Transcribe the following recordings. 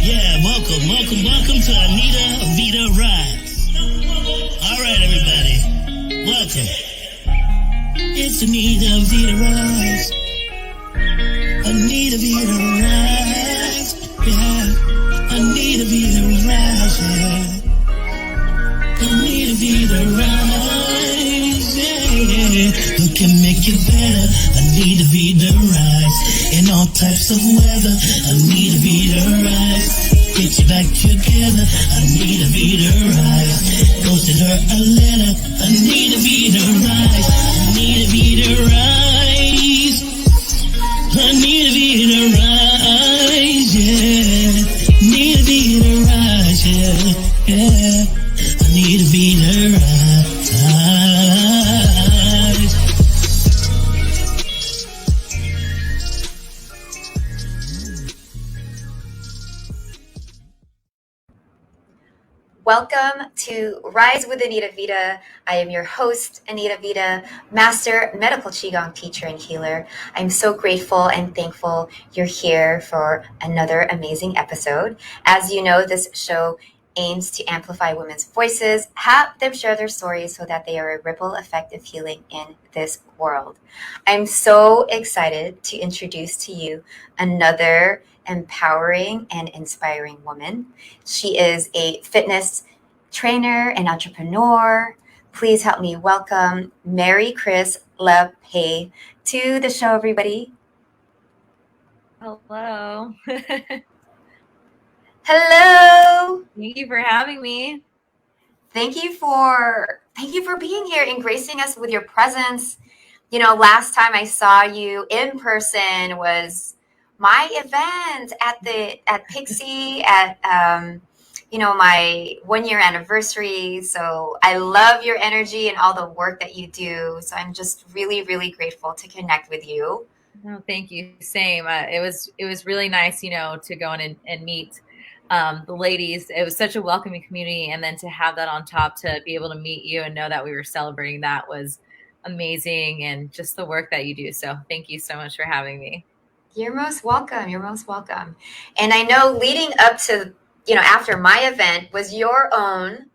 Yeah, welcome to Anita Vita Rise. All right, everybody, welcome. It's Anita Vita Rise. Anita Vita Rise. Yeah, Anita Vita Rise. Yeah, Anita Vita Rise. Yeah, who can make it better? Anita Vita Rise. In all types of weather, Anita Vita Rise. Get you back together, Anita Vita Rise. Posted her a letter, Anita Vita Rise. Anita Vita Rise. Anita Vita Rise, yeah. Anita Vita Rise, yeah, yeah. Anita Vita Rise. Welcome to Rise with Anita Vita. I am your host, Anita Vita, Master Medical Qigong teacher and healer. I'm so grateful and thankful you're here for another amazing episode. As you know, this show aims to amplify women's voices, have them share their stories so that they are a ripple effect of healing in this world. I'm so excited to introduce to you another empowering and inspiring woman. She is a fitness trainer and entrepreneur. Please help me welcome Maricris Lapaix to the show, everybody. Hello. Hello. Thank you for having me. Thank you for being here and gracing us with your presence. You know, last time I saw you in person was my event at Pixie at my 1 year anniversary. So I love your energy and all the work that you do. So I'm just really, really grateful to connect with you. No, thank you. Same. It was really nice, to go in and meet the ladies. It was such a welcoming community, and then to have that on top, to be able to meet you and know that we were celebrating that was amazing, and just the work that you do. So thank you so much for having me. You're most welcome. You're most welcome. And I know leading up to, after my event was your own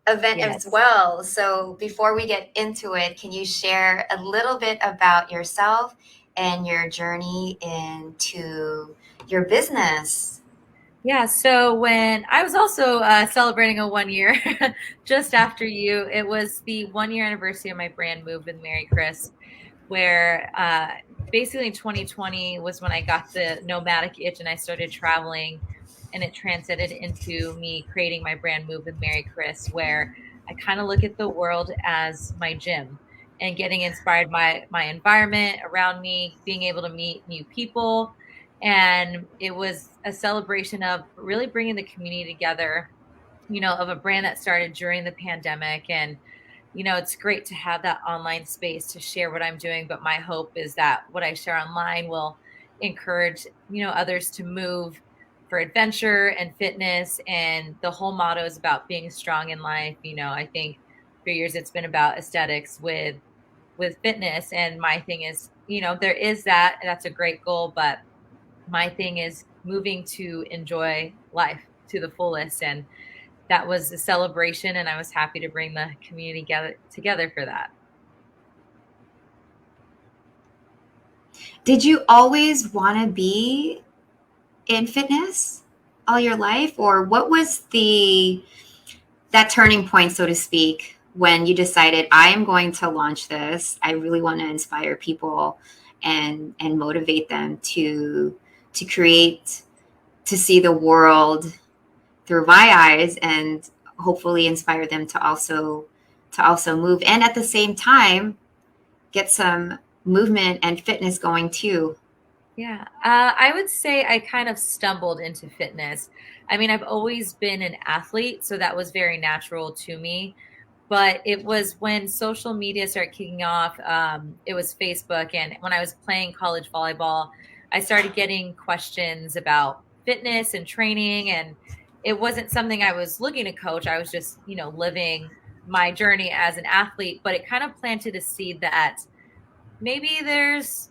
event Yes. as well. So before we get into it, can you share a little bit about yourself and your journey into your business? Yeah. So when I was also celebrating a 1 year just after you, it was the 1 year anniversary of my brand move with Maricris, where basically in 2020 was when I got the nomadic itch and I started traveling, and it transcended into me creating my brand move with Maricris, where I kind of look at the world as my gym and getting inspired by my environment around me, being able to meet new people. And it was a celebration of really bringing the community together, of a brand that started during the pandemic. And it's great to have that online space to share what I'm doing, but my hope is that what I share online will encourage, others to move for adventure and fitness. And the whole motto is about being strong in life. I think for years it's been about aesthetics with fitness. And my thing is, there is that's a great goal, but my thing is moving to enjoy life to the fullest. And that was a celebration, and I was happy to bring the community together for that. Did you always want to be in fitness all your life, or what was that turning point, so to speak, when you decided, I am going to launch this? I really want to inspire people and motivate them to create, to see the world through my eyes, and hopefully inspire them to also move, and at the same time get some movement and fitness going too. Yeah, I would say I kind of stumbled into fitness. I mean, I've always been an athlete, so that was very natural to me. But it was when social media started kicking off, it was Facebook. And when I was playing college volleyball, I started getting questions about fitness and training, and it wasn't something I was looking to coach. I was just, living my journey as an athlete, but it kind of planted a seed that maybe there's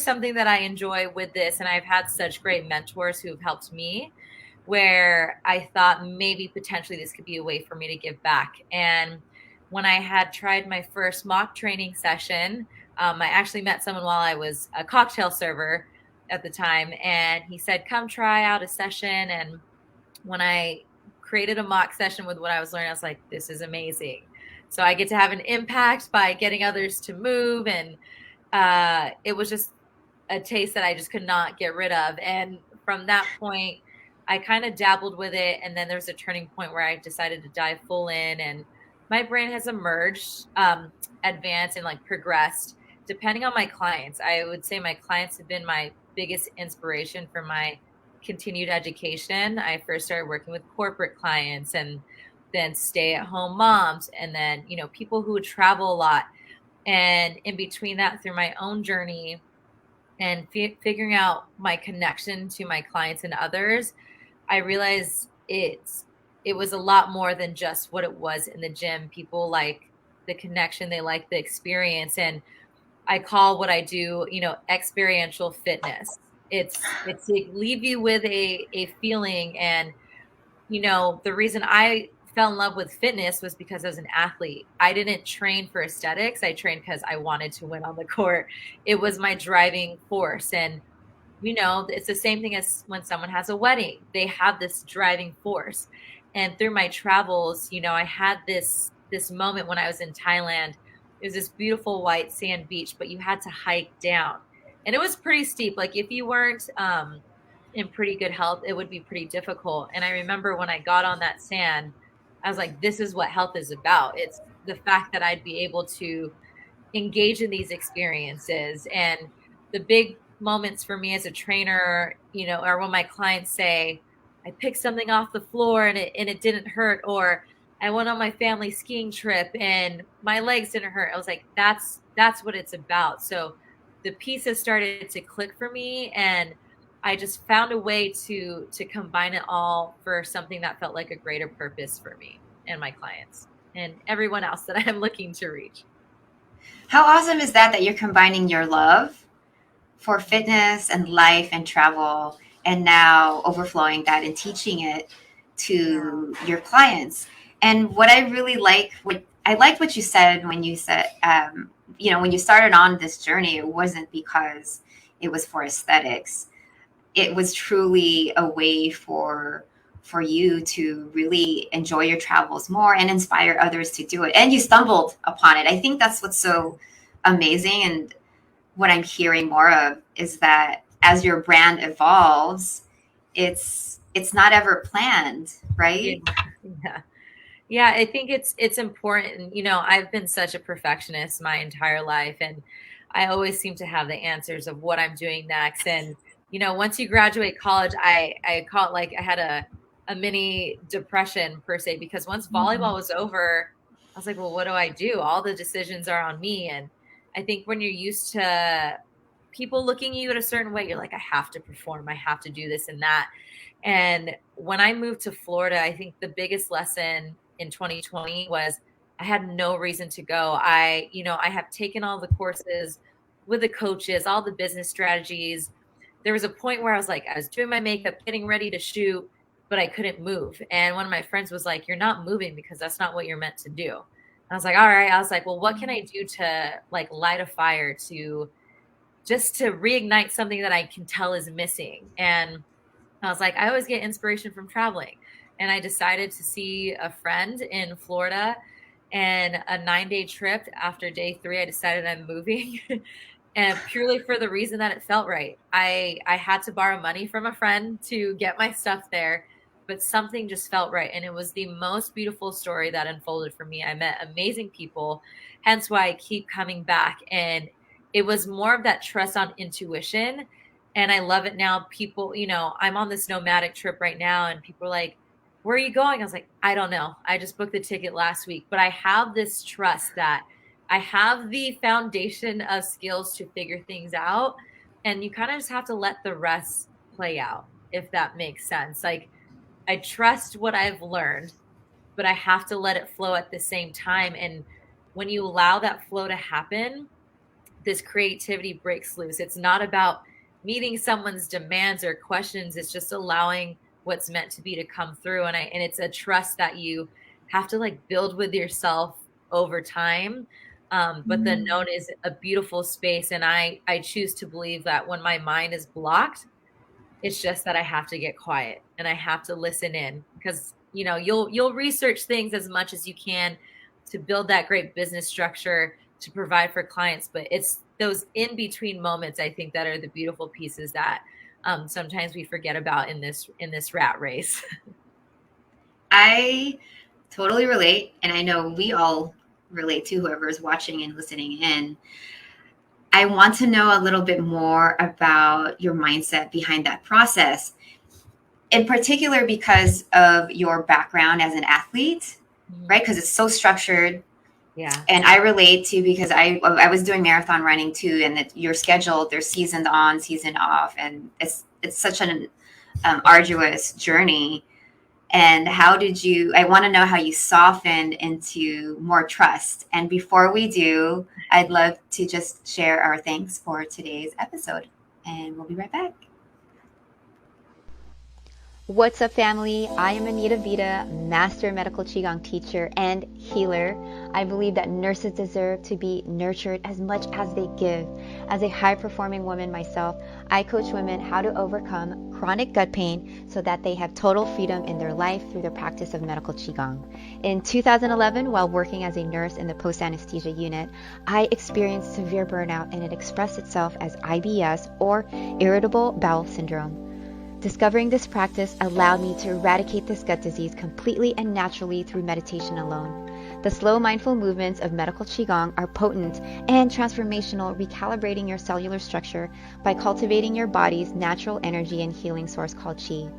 something that I enjoy with this. And I've had such great mentors who've helped me where I thought maybe potentially this could be a way for me to give back. And when I had tried my first mock training session, I actually met someone while I was a cocktail server at the time, and he said, come try out a session. And when I created a mock session with what I was learning, I was like, this is amazing. So I get to have an impact by getting others to move. And it was just a taste that I just could not get rid of. And from that point, I kind of dabbled with it. And then there's a turning point where I decided to dive full in, and my brand has emerged, advanced, and like progressed depending on my clients. I would say my clients have been my biggest inspiration for my continued education. I first started working with corporate clients, and then stay-at-home moms, and then, you know, people who would travel a lot. And in between that, through my own journey and figuring out my connection to my clients and others, I realized it was a lot more than just what it was in the gym. People like the connection, they like the experience, and I call what I do, you know, experiential fitness. It's to leave you with a feeling. And, you know, the reason I fell in love with fitness was because I was an athlete. I didn't train for aesthetics. I trained because I wanted to win on the court. It was my driving force. And, you know, it's the same thing as when someone has a wedding. They have this driving force. And through my travels, you know, I had this moment when I was in Thailand. It was this beautiful white sand beach, but you had to hike down. And it was pretty steep. Like if you weren't in pretty good health, it would be pretty difficult. And I remember when I got on that sand, I was like, this is what health is about. It's the fact that I'd be able to engage in these experiences. And the big moments for me as a trainer, you know, are when my clients say, I picked something off the floor and it didn't hurt, or I went on my family skiing trip and my legs didn't hurt. I was like, that's what it's about. So the pieces started to click for me, and I just found a way to combine it all for something that felt like a greater purpose for me and my clients and everyone else that I'm looking to reach. How awesome is that you're combining your love for fitness and life and travel, and now overflowing that and teaching it to your clients. And what I really like, I liked what you said when you said, you know, when you started on this journey, it wasn't because it was for aesthetics. It was truly a way for you to really enjoy your travels more and inspire others to do it. And you stumbled upon it. I think that's what's so amazing. And what I'm hearing more of is that as your brand evolves, it's not ever planned, right? Yeah, I think it's important. You know, I've been such a perfectionist my entire life, and I always seem to have the answers of what I'm doing next. And, you know, once you graduate college, I call it like I had a mini depression per se, because once volleyball was over, I was like, well, what do I do? All the decisions are on me. And I think when you're used to people looking at you at a certain way, you're like, I have to perform, I have to do this and that. And when I moved to Florida, I think the biggest lesson in 2020 was I had no reason to go. I have taken all the courses with the coaches, all the business strategies. There was a point where I was doing my makeup, getting ready to shoot, but I couldn't move. And one of my friends was like, you're not moving because that's not what you're meant to do. And I was like, all right. I was like, well, what can I do to like light a fire, to just to reignite something that I can tell is missing? And I was like, I always get inspiration from traveling. And I decided to see a friend in Florida, and a 9-day trip. After day 3, I decided I'm moving. And purely for the reason that it felt right. I had to borrow money from a friend to get my stuff there, but something just felt right. And it was the most beautiful story that unfolded for me. I met amazing people, hence why I keep coming back. And it was more of that trust on intuition. And I love it now. People, you know, I'm on this nomadic trip right now, and people are like, where are you going? I was like, I don't know. I just booked the ticket last week, but I have this trust that I have the foundation of skills to figure things out. And you kind of just have to let the rest play out, if that makes sense. Like, I trust what I've learned, but I have to let it flow at the same time. And when you allow that flow to happen, this creativity breaks loose. It's not about meeting someone's demands or questions. It's just allowing what's meant to be to come through. And it's a trust that you have to like build with yourself over time. But the known is a beautiful space. And I choose to believe that when my mind is blocked, it's just that I have to get quiet and I have to listen in, because, you know, you'll research things as much as you can to build that great business structure to provide for clients. But it's those in between moments, I think, that are the beautiful pieces that sometimes we forget about in this rat race. I totally relate. And I know we all relate to whoever is watching and listening in. I want to know a little bit more about your mindset behind that process, in particular because of your background as an athlete, right? Because it's so structured. Yeah. And I relate to, because I was doing marathon running too, and that you're scheduled, there's season on, season off, and it's such an arduous journey. And how did you, I want to know how you softened into more trust. And before we do, I'd love to just share our thanks for today's episode. And we'll be right back. What's up, family? I am Anita Vita, Master Medical Qigong teacher and healer. I believe that nurses deserve to be nurtured as much as they give. As a high-performing woman myself, I coach women how to overcome chronic gut pain so that they have total freedom in their life through the practice of medical Qigong. In 2011, while working as a nurse in the post-anesthesia unit, I experienced severe burnout, and it expressed itself as IBS, or irritable bowel syndrome. Discovering this practice allowed me to eradicate this gut disease completely and naturally through meditation alone. The slow, mindful movements of medical Qigong are potent and transformational, recalibrating your cellular structure by cultivating your body's natural energy and healing source called Qi.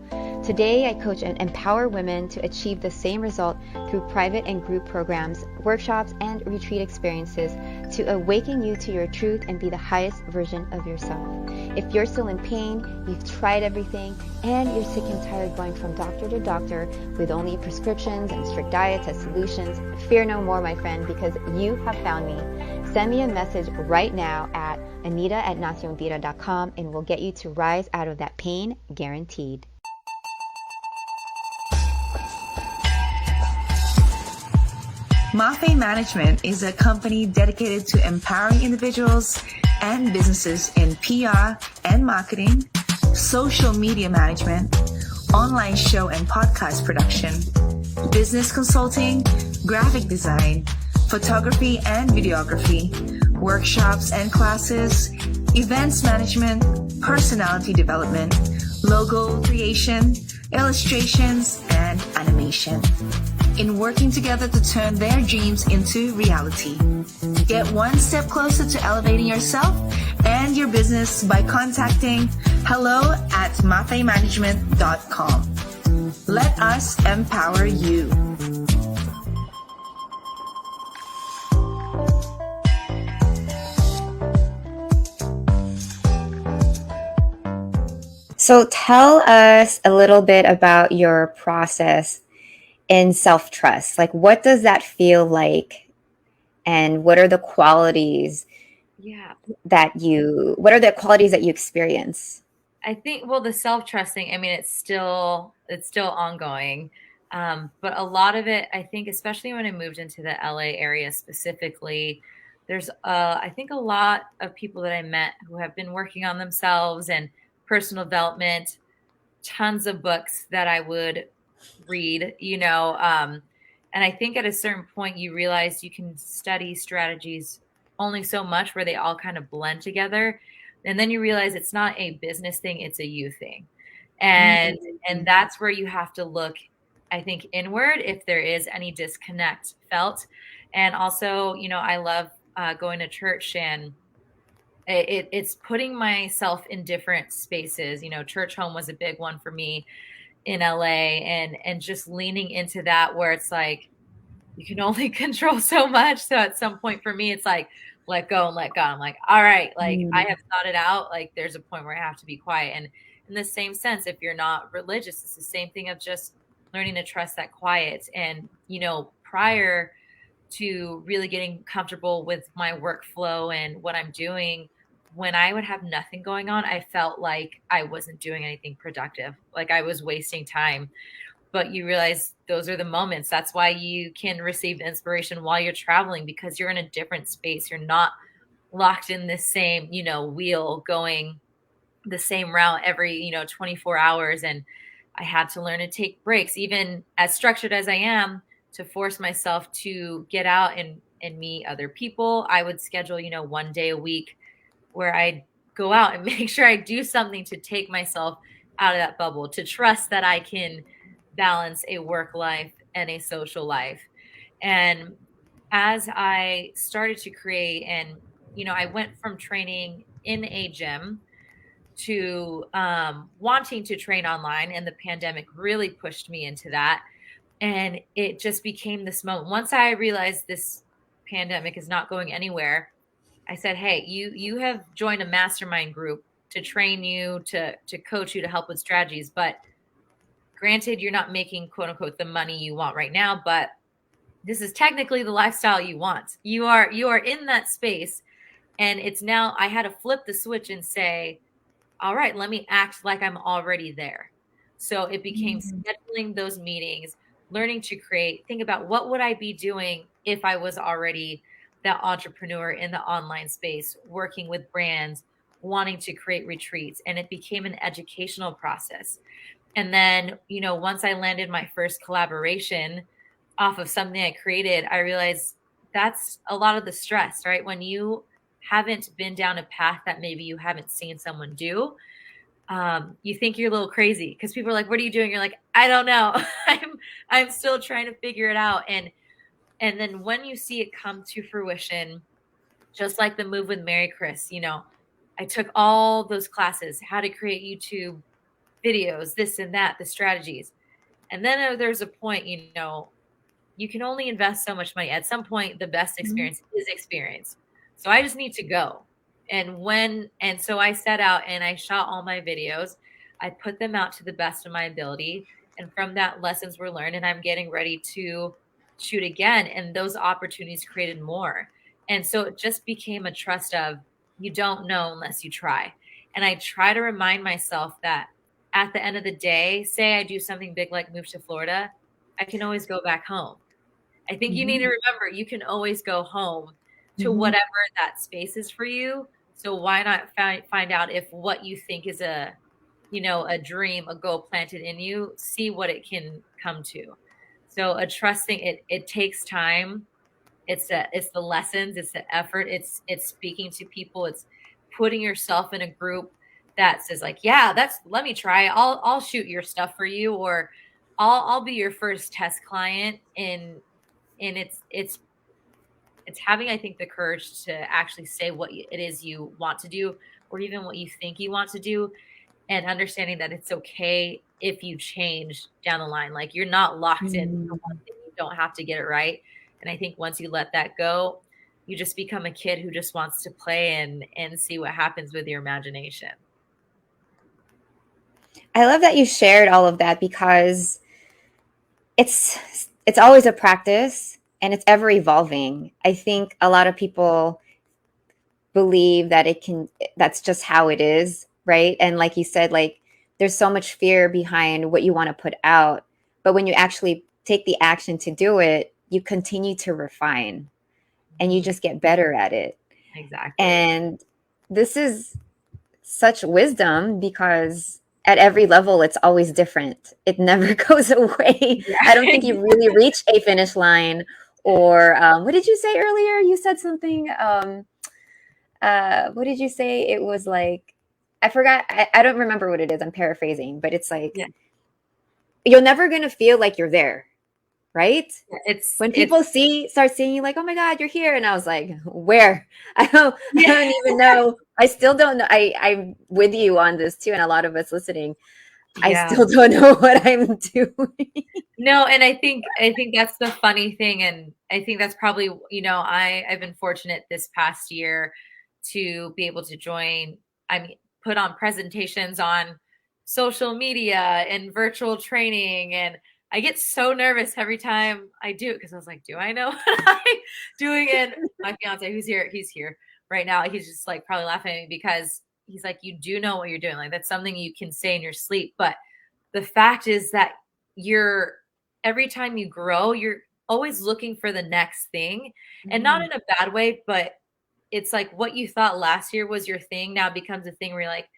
Today, I coach and empower women to achieve the same result through private and group programs, workshops, and retreat experiences to awaken you to your truth and be the highest version of yourself. If you're still in pain, you've tried everything, and you're sick and tired going from doctor to doctor with only prescriptions and strict diets as solutions, fear no more, my friend, because you have found me. Send me a message right now at anita@nacionvita.com, and we'll get you to rise out of that pain, guaranteed. Lapaix Management is a company dedicated to empowering individuals and businesses in PR and marketing, social media management, online show and podcast production, business consulting, graphic design, photography and videography, workshops and classes, events management, personality development, logo creation, illustrations, and animation. In working together to turn their dreams into reality. Get one step closer to elevating yourself and your business by contacting hello@lapaixmanagement.com. Let us empower you. So tell us a little bit about your process in self-trust. Like, what does that feel like? And what are the qualities that you experience? I think, well, the self-trusting, I mean, it's still ongoing. But a lot of it, I think, especially when I moved into the LA area specifically, there's, I think, a lot of people that I met who have been working on themselves and personal development, tons of books that I would read, and I think at a certain point you realize you can study strategies only so much where they all kind of blend together. And then you realize it's not a business thing, it's a you thing. And that's where you have to look, I think, inward if there is any disconnect felt. And also, I love going to church, and it's putting myself in different spaces. Church home was a big one for me in LA, and just leaning into that, where it's like you can only control so much. So at some point for me, it's like, let go and let God. I'm like, all right, like I have thought it out. Like there's a point where I have to be quiet. And in the same sense, if you're not religious, it's the same thing of just learning to trust that quiet. And, prior to really getting comfortable with my workflow and what I'm doing, when I would have nothing going on, I felt like I wasn't doing anything productive, like I was wasting time. But you realize those are the moments. That's why you can receive inspiration while you're traveling, because you're in a different space. You're not locked in this same, wheel going the same route every, 24 hours. And I had to learn to take breaks, even as structured as I am, to force myself to get out and meet other people. I would schedule, 1 day a week where I go out and make sure I do something to take myself out of that bubble, to trust that I can balance a work life and a social life. And as I started to create, and, I went from training in a gym to wanting to train online, and the pandemic really pushed me into that. And it just became this moment. Once I realized this pandemic is not going anywhere, I said, hey, you have joined a mastermind group to train you, to coach you, to help with strategies. But granted, you're not making, quote unquote, the money you want right now, but this is technically the lifestyle you want. You are in that space. And it's now, I had to flip the switch and say, all right, let me act like I'm already there. So it became scheduling those meetings, learning to create, think about what would I be doing if I was already that entrepreneur in the online space, working with brands, wanting to create retreats. And it became an educational process. And then, once I landed my first collaboration off of something I created, I realized that's a lot of the stress, right? When you haven't been down a path that maybe you haven't seen someone do, you think you're a little crazy, because people are like, what are you doing? You're like, I don't know. I'm still trying to figure it out. And then when you see it come to fruition, just like the move with Maricris, I took all those classes, how to create YouTube videos, this and that, the strategies. And then there's a point, you can only invest so much money. At some point, the best experience is experience. So I just need to go. And so I set out and I shot all my videos. I put them out to the best of my ability. And from that, lessons were learned, and I'm getting ready to shoot again. And those opportunities created more. And so it just became a trust of, you don't know unless you try. And I try to remind myself that at the end of the day, say I do something big like move to Florida, I can always go back home. I think you need to remember, you can always go home to whatever that space is for you. So why not find out if what you think is a dream, a goal planted in you, see what it can come to. So a trusting it takes time. It's the lessons, it's the effort, it's speaking to people, it's putting yourself in a group that says like, yeah, let me try. I'll shoot your stuff for you, or I'll be your first test client. And it's having, I think, the courage to actually say what it is you want to do, or even what you think you want to do, and understanding that it's okay if you change down the line. Like, you're not locked in to one thing. You don't have to get it right. And I think once you let that go, you just become a kid who just wants to play and see what happens with your imagination. I love that you shared all of that, because it's always a practice and it's ever evolving. I think a lot of people believe that that's just how it is, right? And like you said, like, there's so much fear behind what you want to put out, but when you actually take the action to do it, you continue to refine and you just get better at it. Exactly. And this is such wisdom, because at every level, it's always different. It never goes away. Yeah. I don't think you really reach a finish line. Or what did you say earlier? You said something. What did you say? It was like, I forgot. I don't remember what it is. I'm paraphrasing, but it's like, you're never going to feel like you're there. Right? It's when people start seeing you like, oh my God, you're here. And I was like, where? I don't even know. I still don't know. I'm with you on this too. And a lot of us listening, I still don't know what I'm doing. No. And I think that's the funny thing. And I think that's probably, I've been fortunate this past year to be able to put on presentations on social media and virtual training. And I get so nervous every time I do it, because I was like, do I know what I'm doing? And my fiance, he's here, right now. He's just like probably laughing at me because he's like, you do know what you're doing. Like that's something you can say in your sleep. But the fact is that every time you grow, you're always looking for the next thing, and not in a bad way, but it's like what you thought last year was your thing now becomes a thing where you're like,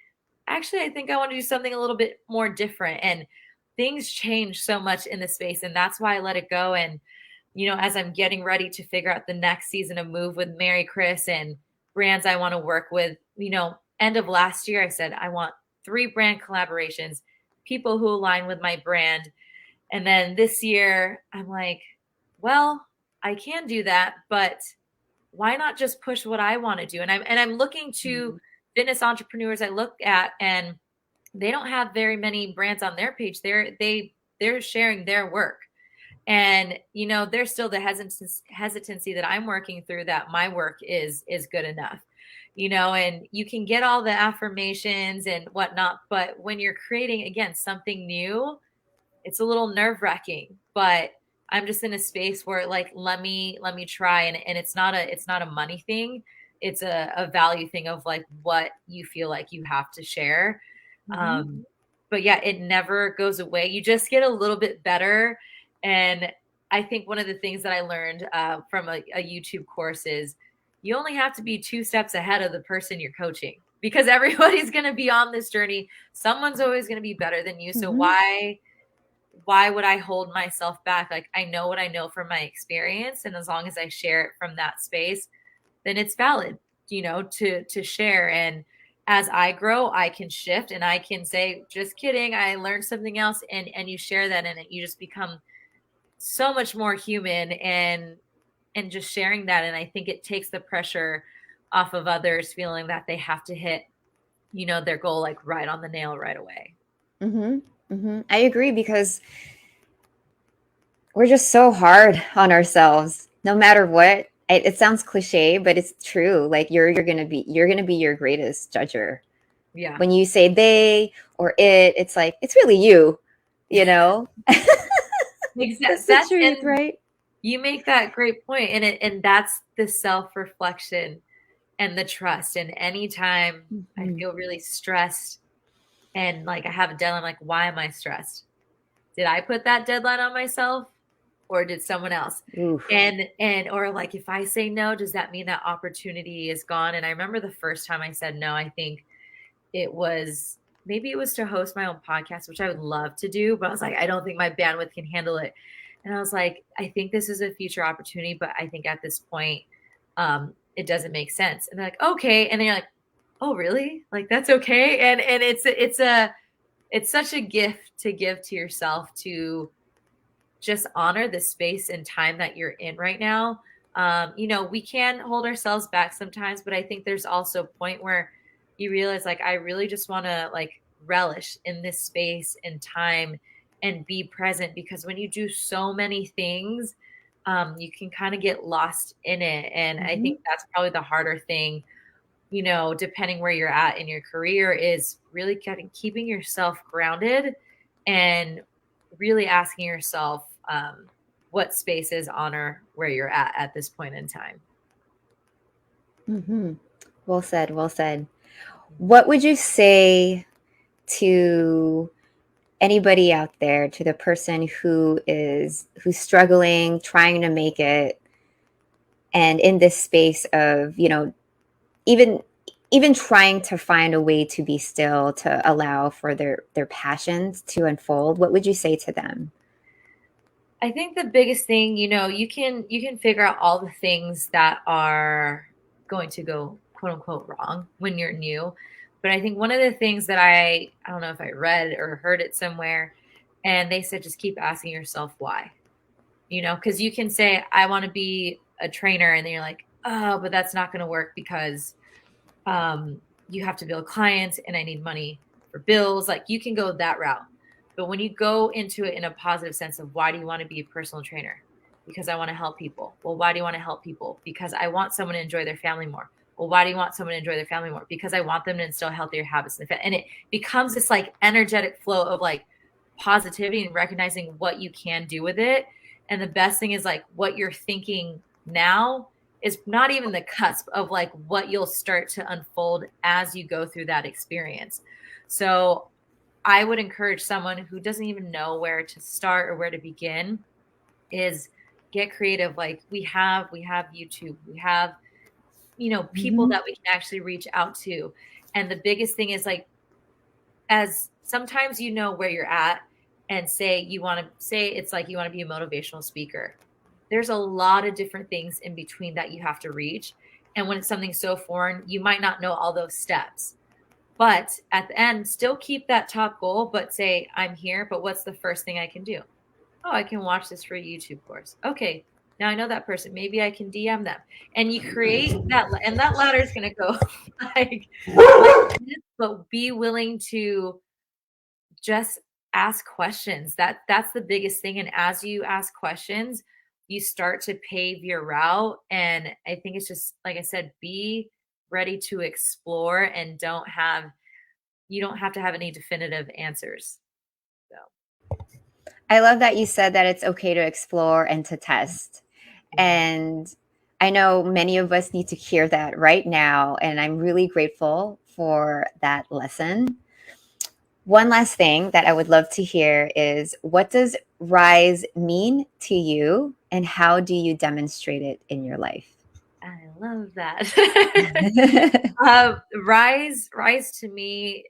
actually, I think I want to do something a little bit more different. And things change so much in the space. And that's why I let it go. And, as I'm getting ready to figure out the next season of Move with Maricris and brands I want to work with, end of last year, I said, I want 3 brand collaborations, people who align with my brand. And then this year I'm like, well, I can do that, but why not just push what I want to do? And I'm looking to fitness entrepreneurs I look at, and they don't have very many brands on their page. They're sharing their work. And, there's still the hesitancy that I'm working through, that my work is good enough, and you can get all the affirmations and whatnot. But when you're creating, again, something new, it's a little nerve-wracking. But I'm just in a space where like, let me try. And it's not a money thing. It's a value thing of like what you feel like you have to share. But yeah, it never goes away. You just get a little bit better. And I think one of the things that I learned from a YouTube course is you only have to be 2 steps ahead of the person you're coaching, because everybody's going to be on this journey. Someone's always going to be better than you. So why would I hold myself back? Like, I know what I know from my experience. And as long as I share it from that space, then it's valid, to share. And as I grow, I can shift and I can say, just kidding, I learned something else. And you share that, and you just become so much more human and just sharing that. And I think it takes the pressure off of others feeling that they have to hit, their goal like right on the nail right away. I agree, because we're just so hard on ourselves, no matter what. It sounds cliche, but it's true. Like you're gonna be your greatest judger. Yeah. When you say they or it's like it's really you. Exactly. That's the truth, right? You make that great point. And that's the self-reflection and the trust. And anytime I feel really stressed and like I have a deadline, like, why am I stressed? Did I put that deadline on myself, or did someone else? Oof. Or like, if I say no, does that mean that opportunity is gone? And I remember the first time I said no, I think maybe it was to host my own podcast, which I would love to do, but I was like, I don't think my bandwidth can handle it. And I was like, I think this is a future opportunity, but I think at this point, it doesn't make sense. And they're like, okay. And then you're like, oh, really? Like, that's okay. And it's such a gift to give to yourself, to just honor the space and time that you're in right now. We can hold ourselves back sometimes, but I think there's also a point where you realize, like, I really just want to like relish in this space and time and be present, because when you do so many things, you can kind of get lost in it. And I think that's probably the harder thing, depending where you're at in your career, is really keeping yourself grounded and really asking yourself what spaces honor where you're at this point in time. Well said. What would you say to anybody out there, to the person who's struggling, trying to make it, and in this space of, even trying to find a way to be still, to allow for their passions to unfold? What would you say to them? I think the biggest thing, you can figure out all the things that are going to go quote unquote wrong when you're new. But I think one of the things that I don't know if I read or heard it somewhere, and they said, just keep asking yourself why, because you can say, I want to be a trainer. And then you're like, oh, but that's not going to work because you have to build clients and I need money for bills. Like, you can go that route. But when you go into it in a positive sense of, why do you want to be a personal trainer? Because I want to help people. Well, why do you want to help people? Because I want someone to enjoy their family more. Well, why do you want someone to enjoy their family more? Because I want them to instill healthier habits. And it becomes this like energetic flow of like positivity and recognizing what you can do with it. And the best thing is, like, what you're thinking now is not even the cusp of like what you'll start to unfold as you go through that experience. So I would encourage someone who doesn't even know where to start or where to begin is get creative. Like we have YouTube, we have, people that we can actually reach out to. And the biggest thing is like, as sometimes where you're at and say it's like you want to be a motivational speaker. There's a lot of different things in between that you have to reach. And when it's something so foreign, you might not know all those steps. But at the end, still keep that top goal, but say, I'm here, but what's the first thing I can do? Oh, I can watch this free YouTube course. Okay, now I know that person. Maybe I can DM them. And you create that, and that ladder is going to go like this, but be willing to just ask questions. That's the biggest thing. And as you ask questions, you start to pave your route. And I think it's just, like I said, be ready to explore and you don't have to have any definitive answers. So I love that you said that it's okay to explore and to test. And I know many of us need to hear that right now. And I'm really grateful for that lesson. One last thing that I would love to hear is, what does rise mean to you and how do you demonstrate it in your life? I love that. Rise to me,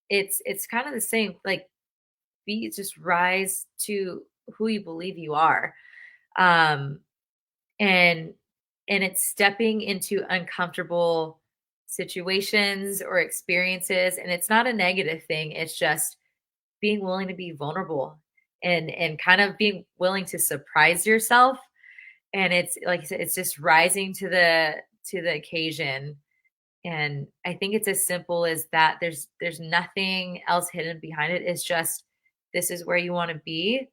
it's kind of the same, like just rise to who you believe you are. And it's stepping into uncomfortable situations or experiences. And it's not a negative thing. It's just being willing to be vulnerable and kind of being willing to surprise yourself. And it's like you said, it's just rising to the occasion. And I think it's as simple as that. There's nothing else hidden behind it. It's just, this is where you want to be.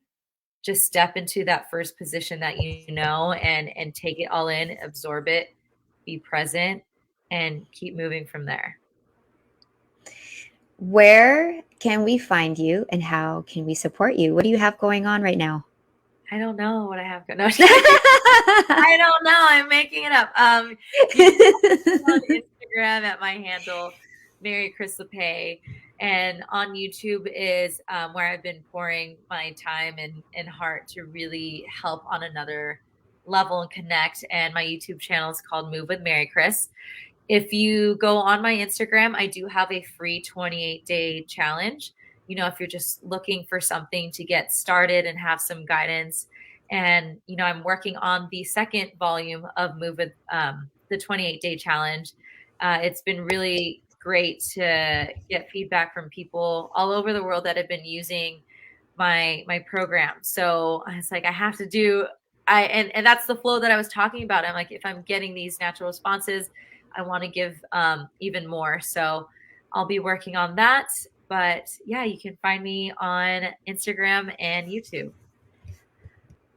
Just step into that first position that and take it all in, absorb it, be present, and keep moving from there. Where can we find you and how can we support you? What do you have going on right now? I don't know what I have going on. I don't know. I'm making it up. You can on Instagram at my handle, Maricris Lapaix. And on YouTube is where I've been pouring my time and heart to really help on another level and connect. And my YouTube channel is called Move with Maricris. If you go on my Instagram, I do have a free 28-day challenge. If you're just looking for something to get started and have some guidance. And, I'm working on the second volume of Move with the 28-day challenge. It's been really great to get feedback from people all over the world that have been using my program. So it's like, I have to do, and that's the flow that I was talking about. I'm like, if I'm getting these natural responses, I want to give even more. So I'll be working on that. But yeah, you can find me on Instagram and YouTube.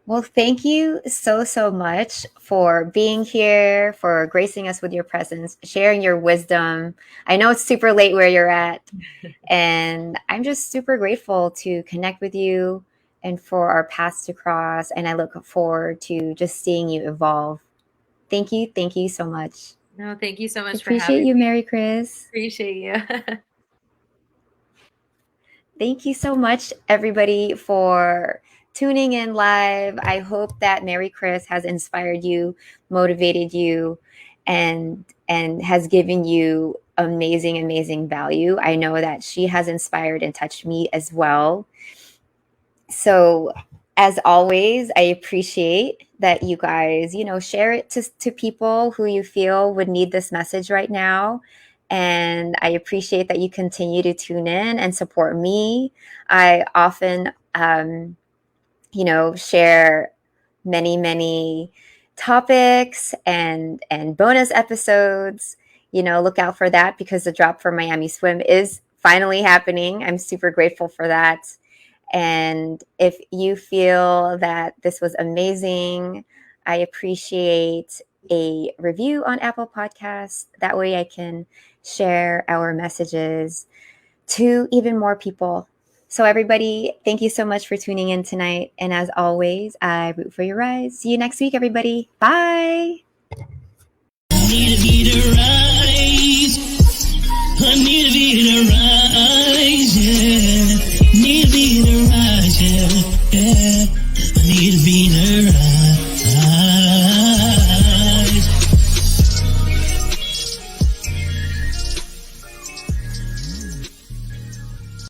Well, thank you so much for being here, for gracing us with your presence, sharing your wisdom. I know it's super late where you're at, and I'm just super grateful to connect with you and for our paths to cross. And I look forward to just seeing you evolve. Thank you. Thank you so much. No, thank you so much for having me. Appreciate you, Maricris. Appreciate you. Thank you so much, everybody, for tuning in live. I hope that Maricris has inspired you, motivated you, and has given you amazing value. I know that she has inspired and touched me as well. So as always, I appreciate that you guys, share it to people who you feel would need this message right now. And I appreciate that you continue to tune in and support me. I often, share many topics and bonus episodes. Look out for that because the drop for Miami Swim is finally happening. I'm super grateful for that. And if you feel that this was amazing, I appreciate a review on Apple Podcasts. That way I can share our messages to even more people. So everybody, thank you so much for tuning in tonight. And as always, I root for your rise. See you next week, everybody. Bye. Anita Vita rise. Anita Vita rise, yeah. Anita Vita rise, yeah.